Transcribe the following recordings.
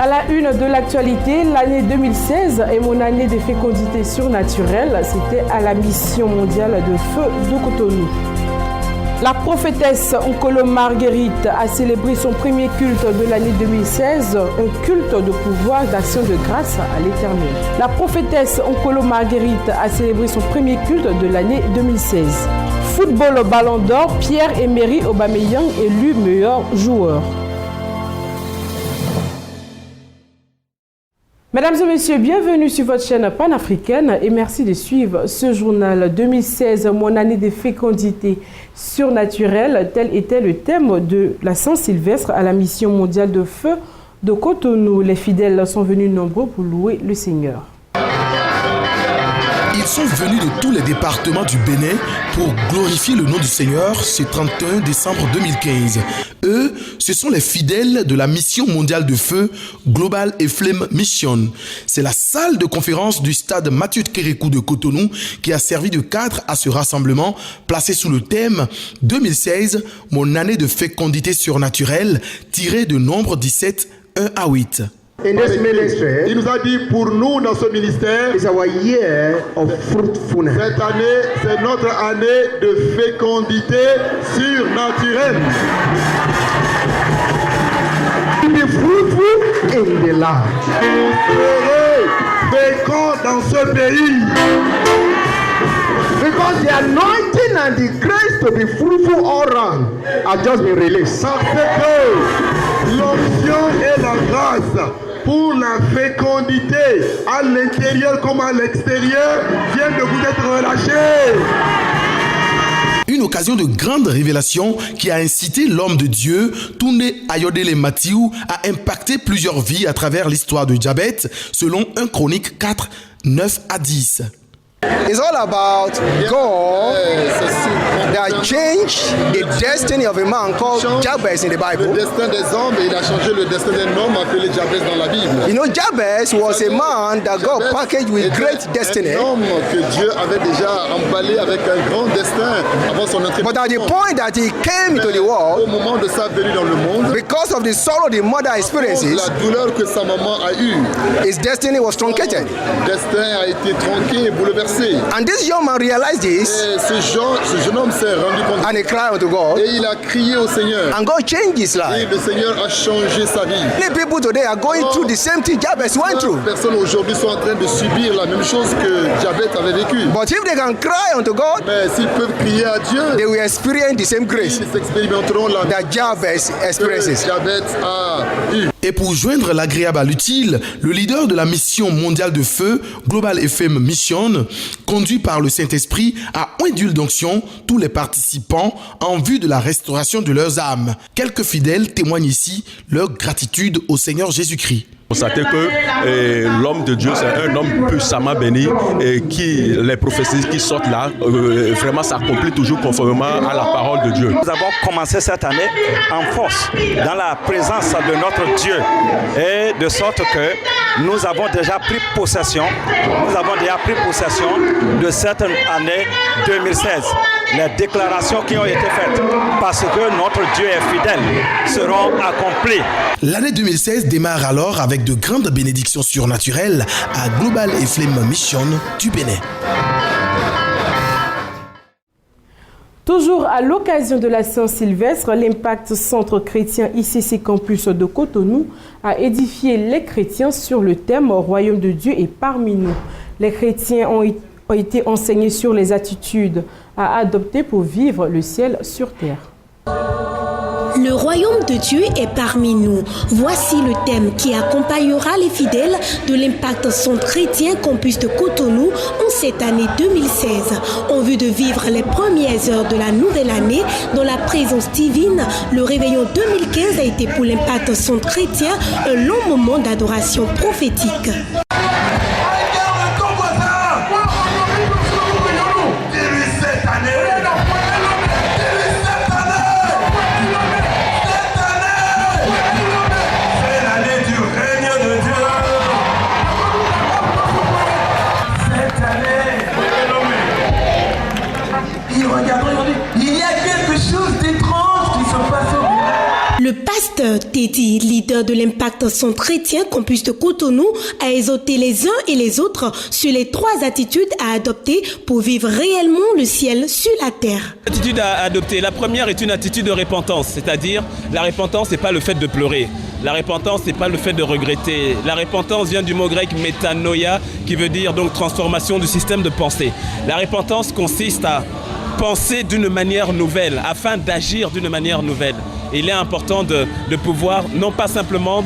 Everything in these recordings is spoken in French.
À la une de l'actualité, l'année 2016 est mon année de fécondité surnaturelle. C'était à la mission mondiale de feu de Cotonou. La prophétesse Nkolo Marguerite a célébré son premier culte de l'année 2016, un culte de pouvoir d'action de grâce à l'Éternel. La prophétesse Nkolo Marguerite a célébré son premier culte de l'année 2016. Football Ballon d'Or, Pierre-Emerick Aubameyang élu meilleur joueur. Mesdames et messieurs, bienvenue sur votre chaîne panafricaine et merci de suivre ce journal 2016, mon année de fécondité surnaturelle. Tel était le thème de la Saint-Sylvestre à la mission mondiale de feu de Cotonou. Les fidèles sont venus nombreux pour louer le Seigneur. Ils sont venus de tous les départements du Bénin pour glorifier le nom du Seigneur ce 31 décembre 2015. Eux, ce sont les fidèles de la mission mondiale de feu Global Flame Mission. C'est la salle de conférence du stade Mathieu Kérékou de Cotonou qui a servi de cadre à ce rassemblement placé sous le thème 2016, mon année de fécondité surnaturelle, tiré de Nombre 17, 1 à 8. In this ministry, il nous a dit pour nous dans ce ministère, is our year of fruitfulness. Cette année, c'est notre année de fécondité surnaturelle. Be fruitful in the land. Serez féconds dans ce pays. Because the anointing and the grace to be fruitful all around have just been released. Parce que l'onction et la grâce pour la fécondité à l'intérieur comme à l'extérieur viennent de vous être relâchées. Une occasion de grande révélation qui a incité l'homme de Dieu, Tunde Ayodele Mathieu, à impacter plusieurs vies à travers l'histoire de Jabet, selon 1 Chronique 4, 9 à 10. It's all about God that changed the destiny of a man called Jabez in the Bible. Le destin des hommes, il a changé le destin d'un homme appelé Jabez dans la Bible. You know, Jabez was a man that God packaged with great destiny. Un homme que Dieu avait déjà emballé avec un grand destin avant son entrée. But at the point that he came into the world, au moment de sa venue dans le monde, because of the sorrow the mother experiences, la douleur que sa maman a eue, his destiny was truncated. Destin a été tronqué et bouleversé. And this young man realized this. Et ce jeune homme s'est rendu compte. And he cried unto God. Et il a crié au Seigneur. And God changed his life. Et le Seigneur a changé sa vie. Many people today are going through the same thing Jabez went through. Personnes aujourd'hui sont en train de subir la même chose que Jabez avait vécu. But if they can cry unto God, mais s'ils peuvent crier à Dieu, they will experience the same grace ils expérimenteront la that Jabez experiences. Jabez a eu. Et pour joindre l'agréable à l'utile, le leader de la mission mondiale de feu, Global Flame Mission, conduit par le Saint-Esprit, a oint d'huile d'onction tous les participants en vue de la restauration de leurs âmes. Quelques fidèles témoignent ici leur gratitude au Seigneur Jésus-Christ. Constater que l'homme de Dieu, c'est un homme puissamment béni et qui les prophéties qui sortent là, vraiment s'accomplissent toujours conformément à la parole de Dieu. Nous avons commencé cette année en force dans la présence de notre Dieu et de sorte que nous avons déjà pris possession de cette année 2016. Les déclarations qui ont été faites parce que notre Dieu est fidèle seront accomplies. L'année 2016 démarre alors avec de grandes bénédictions surnaturelles à Global Flame Mission du Bénin. Toujours à l'occasion de la Saint-Sylvestre, l'Impact Centre Chrétien ICC Campus de Cotonou a édifié les chrétiens sur le thème « Royaume de Dieu est parmi nous ». Les chrétiens ont été enseignés sur les attitudes à adopter pour vivre le ciel sur terre. Le royaume de Dieu est parmi nous. Voici le thème qui accompagnera les fidèles de l'Impact Centre Chrétien Campus de Cotonou en cette année 2016. En vue de vivre les premières heures de la nouvelle année dans la présence divine, le réveillon 2015 a été pour l'Impact Centre Chrétien un long moment d'adoration prophétique. Le pasteur Teddy, leader leader de l'Impact Centre Chrétien Campus de Cotonou a exhorté les uns et les autres sur les 3 attitudes à adopter pour vivre réellement le ciel sur la terre. L'attitude à adopter, la première est une attitude de repentance, c'est-à-dire la repentance n'est pas le fait de pleurer. La repentance, c'est pas le fait de regretter. La repentance vient du mot grec métanoïa, qui veut dire donc transformation du système de pensée. La repentance consiste à penser d'une manière nouvelle, afin d'agir d'une manière nouvelle. Et il est important de pouvoir, non pas simplement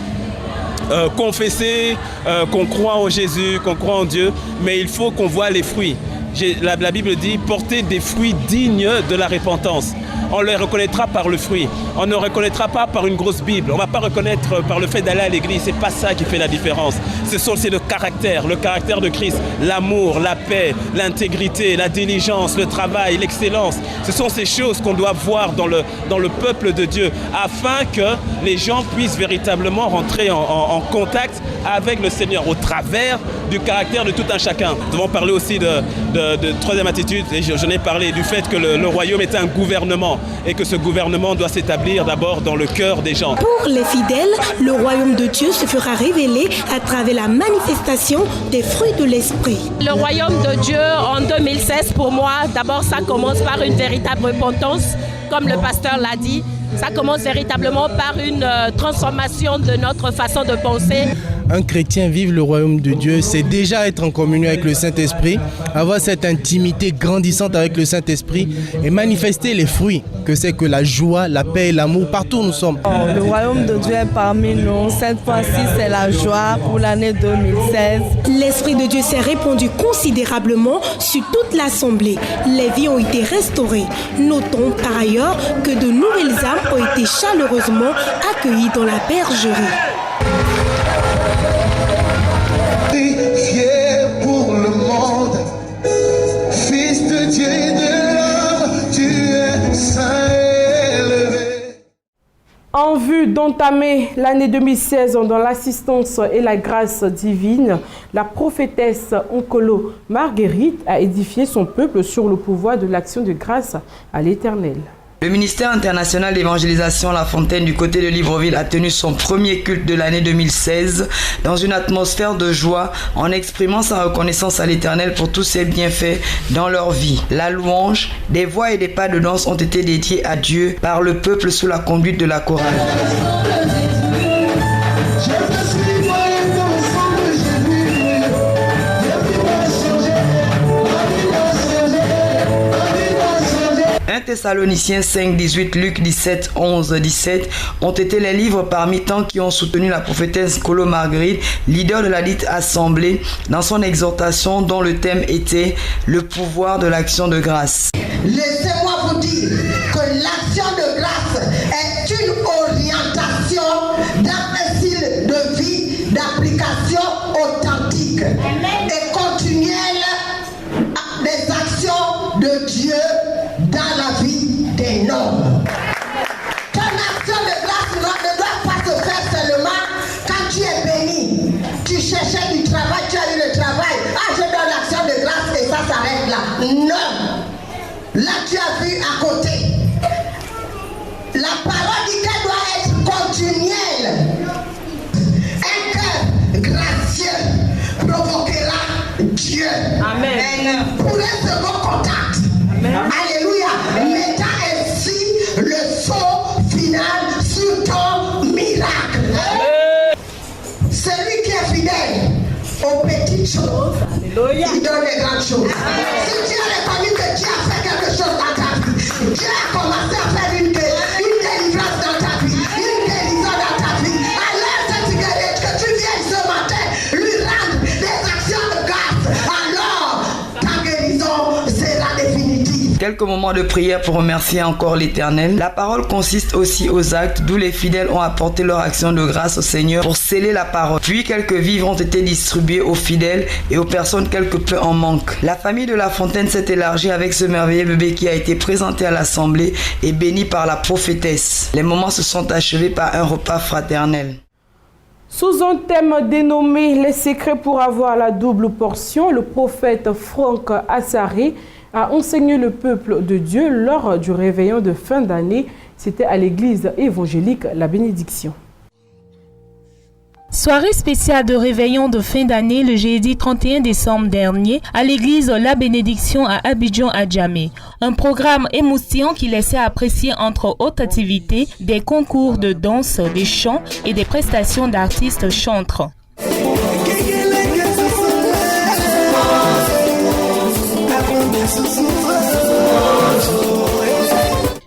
confesser qu'on croit en Jésus, qu'on croit en Dieu, mais il faut qu'on voit les fruits. La Bible dit « porter des fruits dignes de la repentance ». On les reconnaîtra par le fruit. On ne reconnaîtra pas par une grosse Bible. On ne va pas reconnaître par le fait d'aller à l'église. Ce n'est pas ça qui fait la différence. C'est le caractère de Christ. L'amour, la paix, l'intégrité, la diligence, le travail, l'excellence. Ce sont ces choses qu'on doit voir dans le peuple de Dieu afin que les gens puissent véritablement rentrer en contact avec le Seigneur au travers du caractère de tout un chacun. Nous devons parler aussi de troisième attitude, et j'en ai parlé, du fait que le royaume est un gouvernement et que ce gouvernement doit s'établir d'abord dans le cœur des gens. Pour les fidèles, le royaume de Dieu se fera révéler à travers la manifestation des fruits de l'esprit. Le royaume de Dieu en 2016, pour moi, d'abord ça commence par une véritable repentance, comme le pasteur l'a dit. Ça commence véritablement par une transformation de notre façon de penser. Un chrétien vivre le royaume de Dieu, c'est déjà être en communion avec le Saint-Esprit, avoir cette intimité grandissante avec le Saint-Esprit et manifester les fruits que c'est que la joie, la paix et l'amour partout où nous sommes. Le royaume de Dieu est parmi nous. Cette fois-ci, c'est la joie pour l'année 2016. L'Esprit de Dieu s'est répandu considérablement sur toute l'Assemblée. Les vies ont été restaurées. Notons par ailleurs que de nouvelles âmes ont été chaleureusement accueillis dans la bergerie. Fier pour le monde, Fils de Dieu et de l'homme, tu es saint et élevé. En vue d'entamer l'année 2016 dans l'assistance et la grâce divine, la prophétesse Onkolo Marguerite a édifié son peuple sur le pouvoir de l'action de grâce à l'Éternel. Le ministère international d'évangélisation La Fontaine du côté de Libreville a tenu son premier culte de l'année 2016 dans une atmosphère de joie en exprimant sa reconnaissance à l'Éternel pour tous ses bienfaits dans leur vie. La louange, des voix et des pas de danse ont été dédiés à Dieu par le peuple sous la conduite de la chorale. Thessaloniciens 5, 18, Luc 17, 11, 17 ont été les livres parmi tant qui ont soutenu la prophétesse Onkolo Marguerite, leader de la dite assemblée, dans son exhortation dont le thème était le pouvoir de l'action de grâce. Laissez-moi vous dire que l'action de grâce est une orientation d'un style de vie, d'application authentique et continuelle des actions de Dieu dans la vie des hommes. Ton action de grâce ne doit pas se faire seulement quand tu es béni. Tu cherchais du travail, tu as eu le travail. Ah, je donne l'action de grâce et ça s'arrête là. Non. Là, tu as vu à côté. La parole dit qu'elle doit être continuelle. Un cœur gracieux provoquera Dieu. Amen. Pour un second contact. Amen. Alléluia. Mettant ainsi le sceau final sur ton miracle. Amen. Celui qui est fidèle aux petites choses, Alléluia, il donne les grandes choses. Amen. Si tu as reconnu que Dieu a fait quelque chose dans ta vie, Dieu a commencé à faire une délivrance dans ta vie, une guérison dans ta vie, alors cette guérison que tu viennes ce matin lui rendre des actions de grâce, alors ta guérison sera définitive. Quelques moments de prière pour remercier encore l'Éternel. La parole consiste aussi aux actes d'où les fidèles ont apporté leur action de grâce au Seigneur pour sceller la parole. Puis quelques vivres ont été distribués aux fidèles et aux personnes quelque peu en manque. La famille de La Fontaine s'est élargie avec ce merveilleux bébé qui a été présenté à l'assemblée et béni par la prophétesse. Les moments se sont achevés par un repas fraternel. Sous un thème dénommé « Les secrets pour avoir la double portion », le prophète Franck Assaré a enseigné le peuple de Dieu lors du réveillon de fin d'année. C'était à l'église évangélique La Bénédiction. Soirée spéciale de réveillon de fin d'année le jeudi 31 décembre dernier à l'église La Bénédiction à Abidjan à Djamé. Un programme émouvant qui laissait apprécier entre autres activités des concours de danse, des chants et des prestations d'artistes chantres.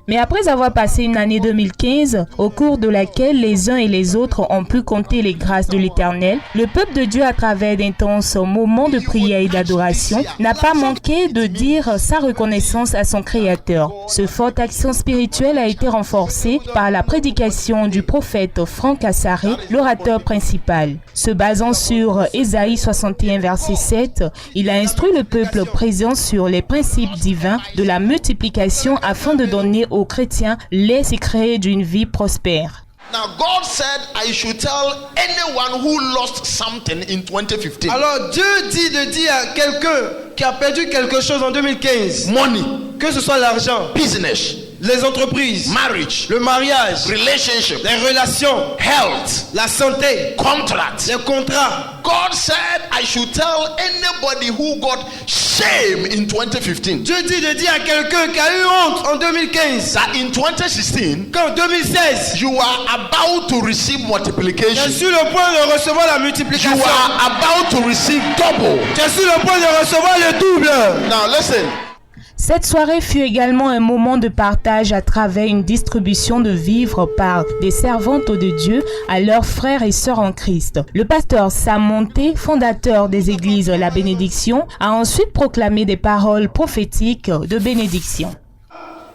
Mais après avoir passé une année 2015, au cours de laquelle les uns et les autres ont pu compter les grâces de l'Éternel, le peuple de Dieu, à travers d'intenses moments de prière et d'adoration, n'a pas manqué de dire sa reconnaissance à son Créateur. Ce forte action spirituelle a été renforcée par la prédication du prophète Franck Assaré, l'orateur principal. Se basant sur Ésaïe 61, verset 7, il a instruit le peuple présent sur les principes divins de la multiplication afin de donner aux chrétiens les secrets d'une vie prospère. Now God said I should tell anyone who lost something in 2015. Alors Dieu dit de dire à quelqu'un qui a perdu quelque chose en 2015. Money. Que ce soit l'argent. Business. Les entreprises. Marriage. Le mariage. Relationship. Les relations. Health. La santé. Contract. Les contrats. God said I should tell anybody who got shame in 2015. Dieu dit de dire à quelqu'un qui a eu honte en 2015. That in 2016. Qu'en 2016. You are about to receive multiplication. Tu es sur le point de recevoir la multiplication. You are about to receive double. Tu es sur le point de recevoir le double. Now listen. Cette soirée fut également un moment de partage à travers une distribution de vivres par des servantes de Dieu à leurs frères et sœurs en Christ. Le pasteur Sam Monté, fondateur des églises La Bénédiction, a ensuite proclamé des paroles prophétiques de bénédiction.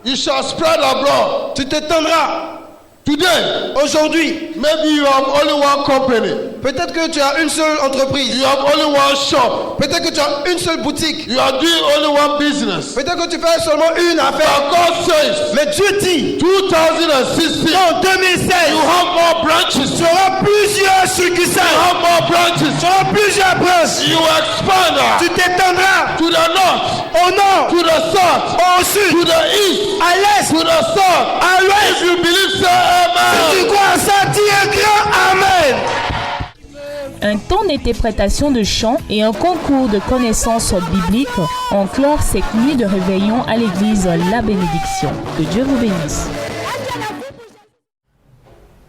You shall spread abroad. Tu t'étendras. Today, aujourd'hui, maybe you have only one company. Peut-être que tu as une seule entreprise. You have only one shop. Peut-être que tu as une seule boutique. You are doing only one business. Peut-être que tu fais seulement une affaire. But God says, mais Dieu dit, 2016, en 2016, you have more branches. Tu auras plusieurs succursales. You have more branches. Tu auras plusieurs branches. You expand. Tu t'étendras. To the north. Au nord. To the south. Au sud. To the east. À l'est. To the south. À l'ouest. If you believe, say amen. Si tu crois ça, dis un grand amen. Un temps d'interprétation de chants et un concours de connaissances bibliques ont clore cette nuit de réveillon à l'église La Bénédiction. Que Dieu vous bénisse.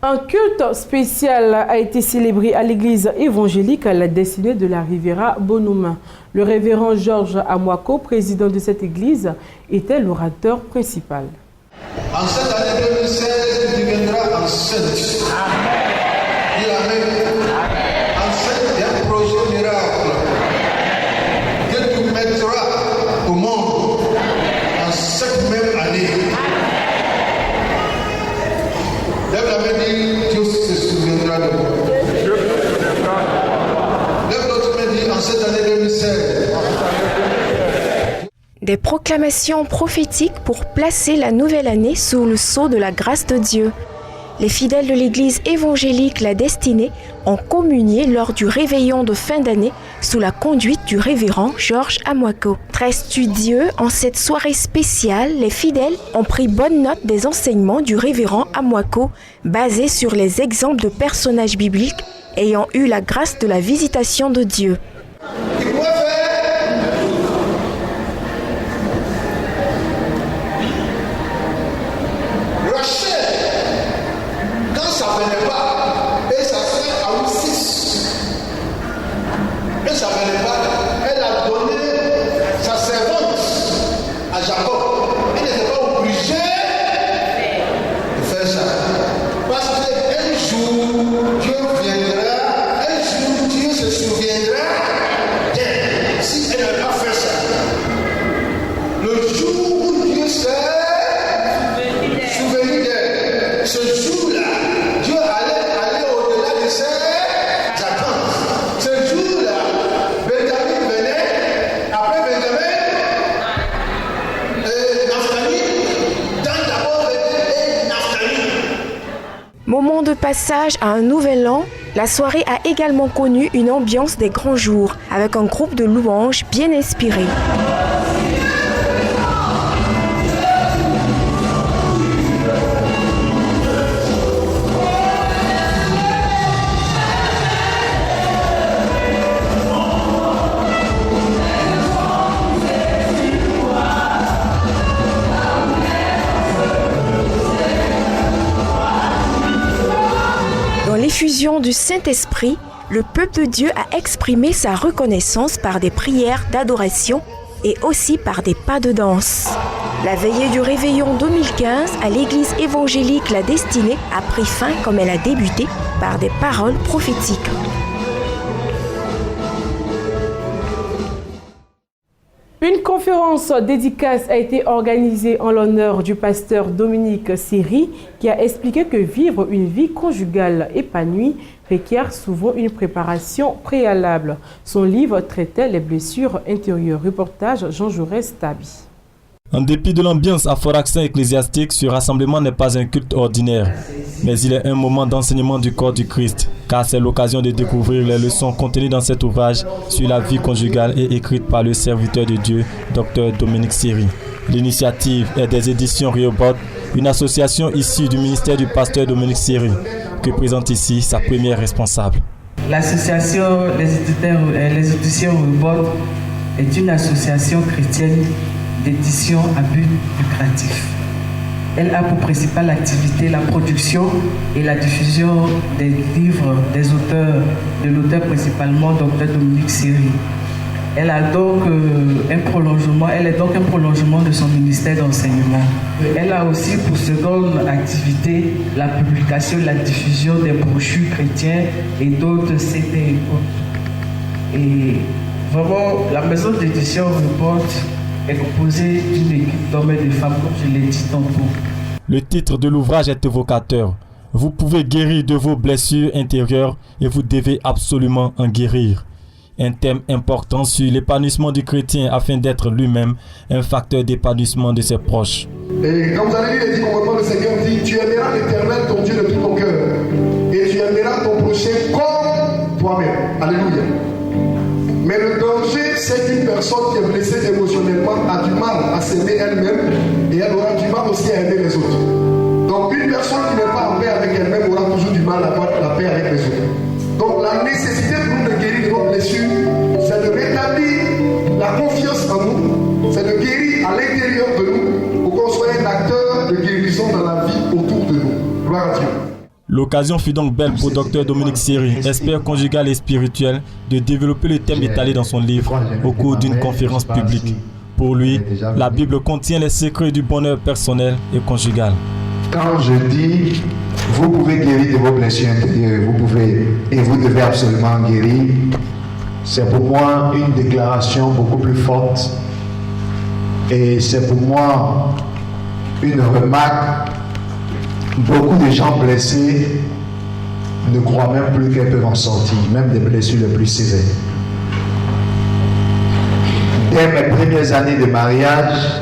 Un culte spécial a été célébré à l'église évangélique à la destinée de la Riviera Bonhomme. Le révérend Georges Amwako, président de cette église, était l'orateur principal. En cette année 2016, tu deviendras enceinte. Dis Amen. Enceinte d'un projet miracle que tu mettras au monde en cette même année. Lève la main et dis, Dieu se souviendra de moi. Lève l'autre main et dis, en cette année 2016. Des proclamations prophétiques pour placer la nouvelle année sous le sceau de la grâce de Dieu. Les fidèles de l'église évangélique La Destinée ont communié lors du réveillon de fin d'année sous la conduite du révérend Georges Amwako. Très studieux, en cette soirée spéciale, les fidèles ont pris bonne note des enseignements du révérend Amwako basés sur les exemples de personnages bibliques ayant eu la grâce de la visitation de Dieu. Moment de passage à un nouvel an, la soirée a également connu une ambiance des grands jours, avec un groupe de louanges bien inspiré. l'effusion du Saint-Esprit, le peuple de Dieu a exprimé sa reconnaissance par des prières d'adoration et aussi par des pas de danse. La veillée du réveillon 2015 à l'église évangélique La Destinée a pris fin comme elle a débuté par des paroles prophétiques. Une conférence dédicace a été organisée en l'honneur du pasteur Dominique Siri qui a expliqué que vivre une vie conjugale épanouie requiert souvent une préparation préalable. Son livre traitait les blessures intérieures. Reportage Jean Jaurès Tabi. En dépit de l'ambiance à fort accent ecclésiastique, ce rassemblement n'est pas un culte ordinaire, mais il est un moment d'enseignement du corps du Christ, car c'est l'occasion de découvrir les leçons contenues dans cet ouvrage sur la vie conjugale et écrite par le serviteur de Dieu, Dr Dominique Siri. L'initiative est des éditions Rehoboth, une association issue du ministère du pasteur Dominique Siri, que présente ici sa première responsable. L'association Les éditions Rehoboth est une association chrétienne d'édition à but lucratif. Elle a pour principale activité la production et la diffusion des livres des auteurs, de l'auteur principalement Dr Dominique Siri. Elle est donc un prolongement de son ministère d'enseignement. Elle a aussi pour seconde activité la publication et la diffusion des brochures chrétiens et d'autres CD. Et vraiment, la maison d'édition Reporte est composée d'une équipe d'hommes et de femmes, comme je l'ai dit tantôt. Le titre de l'ouvrage est évocateur. Vous pouvez guérir de vos blessures intérieures et vous devez absolument en guérir. Un thème important sur l'épanouissement du chrétien afin d'être lui-même un facteur d'épanouissement de ses proches. Et quand vous allez lire les 10 commandements, le Seigneur dit: tu aimeras l'Éternel ton Dieu de tout ton cœur et tu aimeras ton prochain comme toi-même. Alléluia. Mais le danger, c'est qu'une personne qui est blessée émotionnellement a du mal à s'aimer elle-même et elle aura du mal aussi à aimer les autres. Donc une personne qui n'est pas en paix avec elle-même aura toujours du mal à avoir la paix avec les autres. Donc la nécessité pour nous de guérir de nos blessures, c'est de rétablir la confiance en nous, c'est de guérir à l'intérieur de nous pour qu'on soit un acteur de guérison dans la vie autour de nous. Gloire à Dieu. L'occasion fut donc belle pour Dr Dominique Siri, expert conjugal et spirituel, de développer le thème étalé dans son livre au cours d'une conférence publique. Pour lui, la Bible contient les secrets du bonheur personnel et conjugal. Quand je dis, vous pouvez guérir de vos blessures intérieures, vous pouvez et vous devez absolument guérir, c'est pour moi une déclaration beaucoup plus forte et c'est pour moi une remarque. Beaucoup de gens blessés ne croient même plus qu'elles peuvent en sortir, même des blessures les plus sévères. Dès mes premières années de mariage,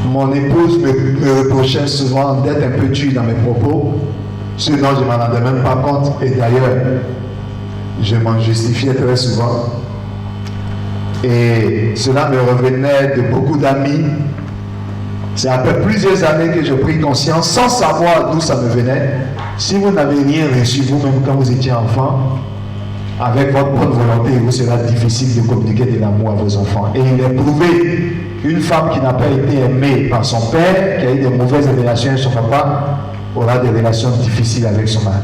mon épouse me reprochait souvent d'être un peu dur dans mes propos, ce dont je ne m'en rendais même pas compte, et d'ailleurs, je m'en justifiais très souvent. Et cela me revenait de beaucoup d'amis. C'est après plusieurs années que j'ai pris conscience, sans savoir d'où ça me venait. Si vous n'avez rien reçu vous-même quand vous étiez enfant, avec votre bonne volonté, il vous sera difficile de communiquer de l'amour à vos enfants. Et il est prouvé qu'une femme qui n'a pas été aimée par son père, qui a eu de mauvaises relations avec son papa, aura des relations difficiles avec son mari.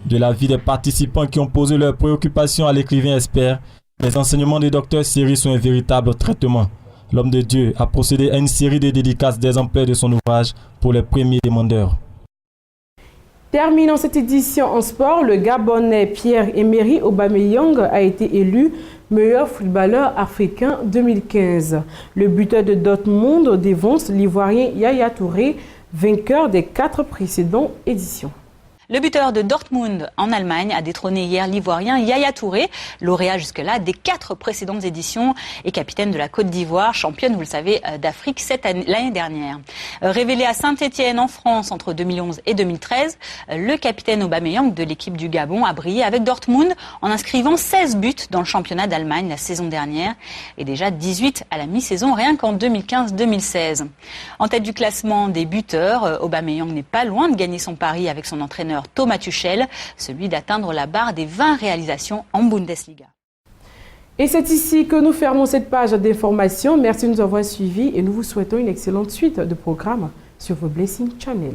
De la vie des participants qui ont posé leurs préoccupations à l'écrivain expert, les enseignements du Dr Siri sont un véritable traitement. L'homme de Dieu a procédé à une série de dédicaces d'exemplaires de son ouvrage pour les premiers demandeurs. Terminant cette édition en sport, le Gabonais Pierre-Emerick Aubameyang a été élu meilleur footballeur africain 2015. Le buteur de Dortmund dévance l'Ivoirien Yaya Touré, vainqueur des 4 précédentes éditions. Le buteur de Dortmund en Allemagne a détrôné hier l'Ivoirien Yaya Touré, lauréat jusque-là des 4 précédentes éditions et capitaine de la Côte d'Ivoire, championne, vous le savez, d'Afrique l'année dernière. Révélé à Saint-Étienne en France entre 2011 et 2013, le capitaine Aubameyang de l'équipe du Gabon a brillé avec Dortmund en inscrivant 16 buts dans le championnat d'Allemagne la saison dernière et déjà 18 à la mi-saison rien qu'en 2015-2016. En tête du classement des buteurs, Aubameyang n'est pas loin de gagner son pari avec son entraîneur Thomas Tuchel, celui d'atteindre la barre des 20 réalisations en Bundesliga. Et c'est ici que nous fermons cette page d'information. Merci de nous avoir suivis et nous vous souhaitons une excellente suite de programmes sur vos Blessing Channel.